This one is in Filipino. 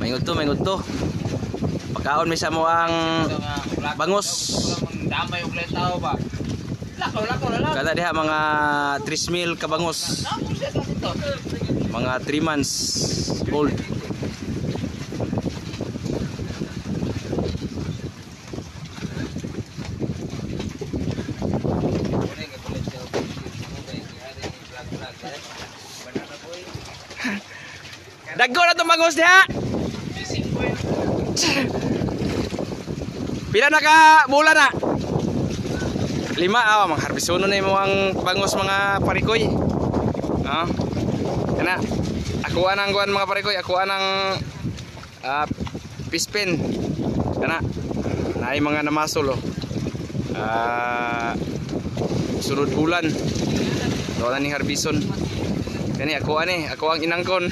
Mingod to. Pagkaon mi sa mo ang bangos. Damay og letaw ba. Lakaw na lang. Kada diha mga 3 mil ka bangos. Mga 3 months old. Dagko na itong bangos diha. Pila na ka bulan na? 5. Mga harbisono na yung mga bangos mga parikoy. Kana ako anang kuan mga parikoy, ako anang pispin. Kana naay mga namasol sunod bulan. Wala ni harbison. Kani ako ang inangkon.